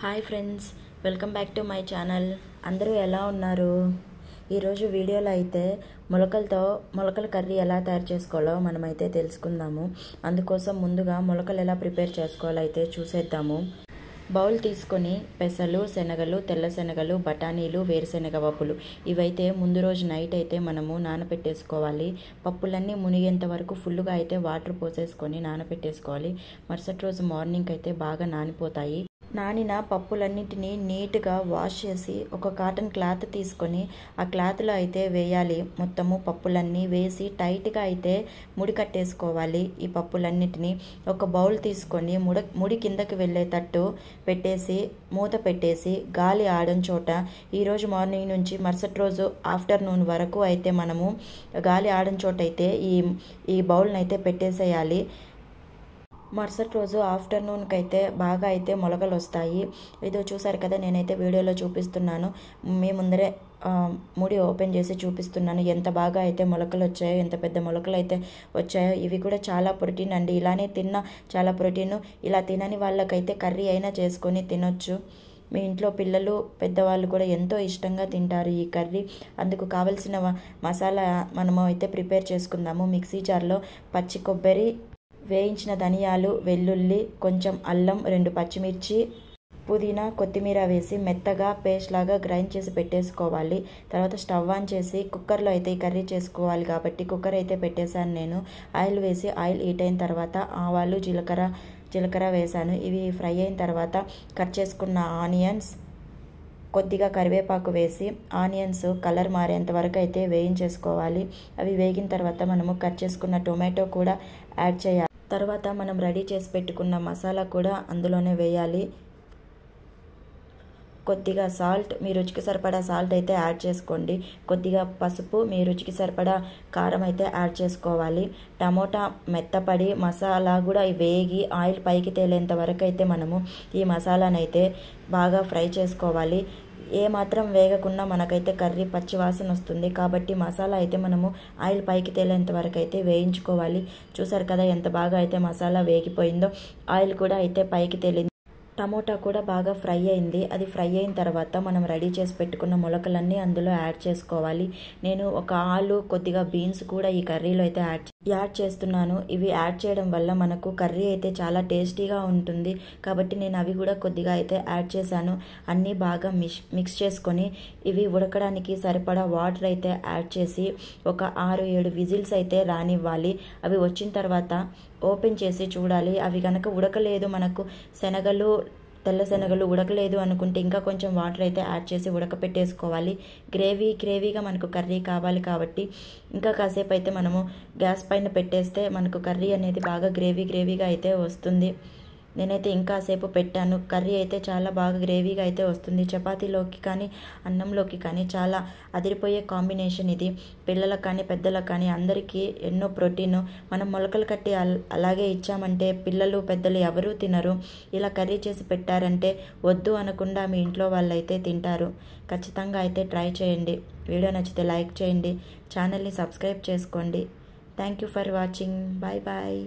Hi friends, welcome back to my channel. అందరూ ఎలా ఉన్నారు? ఈరోజు వీడియోలో అయితే మొలకల కర్రీ ఎలా తయారు చేసుకోవాలో మనమైతే తెలుసుకుందాము. అందుకోసం ముందుగా మొలకలు ఎలా ప్రిపేర్ చేసుకోవాలో అయితే చూసేద్దాము. బౌల్ తీసుకొని పెసలు, శనగలు, తెల్ల శనగలు, బఠానీలు, వేరుశెనగ పప్పులు ఇవైతే ముందు రోజు నైట్ అయితే మనము నానబెట్టేసుకోవాలి. పప్పులన్నీ మునిగేంత వరకు ఫుల్గా అయితే వాటర్ పోసేసుకొని నానబెట్టేసుకోవాలి. మరుసటి రోజు మార్నింగ్ అయితే బాగా నానిపోతాయి. నానిన పప్పులన్నింటినీ నీట్గా వాష్ చేసి ఒక కాటన్ క్లాత్ తీసుకొని ఆ క్లాత్లో అయితే వేయాలి. మొత్తము పప్పులన్నీ వేసి టైట్గా అయితే ముడి కట్టేసుకోవాలి. ఈ పప్పులన్నింటినీ ఒక బౌల్ తీసుకొని ముడి కిందకి వెళ్ళేటట్టు పెట్టేసి మూత పెట్టేసి గాలి ఆడని చోట ఈరోజు మార్నింగ్ నుంచి మరుసటి రోజు ఆఫ్టర్నూన్ వరకు అయితే మనము గాలి ఆడని చోట అయితే ఈ బౌల్ని అయితే పెట్టేసేయాలి. మరుసటి రోజు ఆఫ్టర్నూన్కి అయితే బాగా అయితే మొలకలు వస్తాయి. ఇదో చూసారు కదా, నేనైతే వీడియోలో చూపిస్తున్నాను. మీ ముందరే ముడి ఓపెన్ చేసి చూపిస్తున్నాను ఎంత బాగా అయితే మొలకలు వచ్చాయో, ఎంత పెద్ద మొలకలు అయితే వచ్చాయో. ఇవి కూడా చాలా ప్రోటీన్ అండి. ఇలానే తిన్న చాలా ప్రోటీన్. ఇలా తినని వాళ్ళకైతే కర్రీ అయినా చేసుకొని తినొచ్చు. మీ ఇంట్లో పిల్లలు పెద్దవాళ్ళు కూడా ఎంతో ఇష్టంగా తింటారు ఈ కర్రీ. అందుకు కావలసిన మసాలా మనము అయితే ప్రిపేర్ చేసుకుందాము. మిక్సీ జార్లో పచ్చి కొబ్బరి, వేయించిన ధనియాలు, వెల్లుల్లి, కొంచెం అల్లం, 2 పచ్చిమిర్చి, పుదీనా, కొత్తిమీర వేసి మెత్తగా పేస్ట్ లాగా గ్రైండ్ చేసి పెట్టేసుకోవాలి. తర్వాత స్టవ్ ఆన్ చేసి కుక్కర్లో అయితే ఈ కర్రీ చేసుకోవాలి కాబట్టి కుక్కర్ అయితే పెట్టేశాను నేను. ఆయిల్ వేసి ఆయిల్ హీట్ అయిన తర్వాత ఆవాలు, జీలకర్ర వేసాను. ఇవి ఫ్రై అయిన తర్వాత కట్ చేసుకున్న ఆనియన్స్, కొద్దిగా కరివేపాకు వేసి ఆనియన్స్ కలర్ మారేంత వరకు అయితే వేయించేసుకోవాలి. అవి వేగిన తర్వాత మనము కట్ చేసుకున్న టొమాటో కూడా యాడ్ చేయాలి. తర్వాత మనం రెడీ చేసి పెట్టుకున్న మసాలా కూడా అందులోనే వేయాలి. కొద్దిగా సాల్ట్, మీ రుచికి సరిపడా సాల్ట్ అయితే యాడ్ చేసుకోండి. కొద్దిగా పసుపు, మీ రుచికి సరిపడా కారం అయితే యాడ్ చేసుకోవాలి. టమోటా మెత్తపడి మసాలా కూడా వేగి ఆయిల్ పైకి తేలేంత వరకు అయితే మనము ఈ మసాలానైతే బాగా ఫ్రై చేసుకోవాలి. ఏమాత్రం వేగకుండా మనకైతే కర్రీ పచ్చి వాసన వస్తుంది. కాబట్టి మసాలా అయితే మనము ఆయిల్ పైకి తేలేంత వరకు అయితే వేయించుకోవాలి. చూసారు కదా ఎంత బాగా అయితే మసాలా వేగిపోయిందో, ఆయిల్ కూడా అయితే పైకి తేలింది. టమోటా కూడా బాగా ఫ్రై అయింది. అది ఫ్రై అయిన తర్వాత మనం రెడీ చేసి పెట్టుకున్న మొలకలన్నీ అందులో యాడ్ చేసుకోవాలి. నేను ఒక ఆలు, కొద్దిగా బీన్స్ కూడా ఈ కర్రీలో అయితే యాడ్ చేస్తున్నాను. ఇవి యాడ్ చేయడం వల్ల మనకు కర్రీ అయితే చాలా టేస్టీగా ఉంటుంది. కాబట్టి నేను అవి కూడా కొద్దిగా అయితే యాడ్ చేశాను. అన్నీ బాగా మిక్స్ చేసుకొని ఇవి ఉడకడానికి సరిపడా వాటర్ అయితే యాడ్ చేసి ఒక 6-7 విజిల్స్ అయితే రానివ్వాలి. అవి వచ్చిన తర్వాత ఓపెన్ చేసి చూడాలి. అవి కనుక ఉడకలేదు, మనకు తెల్ల శనగలు ఉడకలేదు అనుకుంటే ఇంకా కొంచెం వాటర్ అయితే యాడ్ చేసి ఉడకపెట్టేసుకోవాలి. గ్రేవీగా మనకు కర్రీ కావాలి కాబట్టి ఇంకా కాసేపు అయితే మనము గ్యాస్ పైన పెట్టేస్తే మనకు కర్రీ అనేది బాగా గ్రేవీగా అయితే వస్తుంది. నేనైతే ఇంకాసేపు పెట్టాను. కర్రీ అయితే చాలా బాగా గ్రేవీగా అయితే వస్తుంది. చపాతీలోకి కానీ అన్నంలోకి కానీ చాలా అదిరిపోయే కాంబినేషన్ ఇది. పిల్లలకు కానీ పెద్దలకు కానీ అందరికీ ఎన్నో ప్రోటీన్. మనం మొలకలు కట్టి అలాగే ఇచ్చామంటే పిల్లలు పెద్దలు ఎవరూ తినరు. ఇలా కర్రీ చేసి పెట్టారంటే వద్దు అనకుండా మీ ఇంట్లో వాళ్ళు అయితే తింటారు. ఖచ్చితంగా అయితే ట్రై చేయండి. వీడియో నచ్చితే లైక్ చేయండి. ఛానల్ని సబ్స్క్రైబ్ చేసుకోండి. Thank you for watching. Bye bye.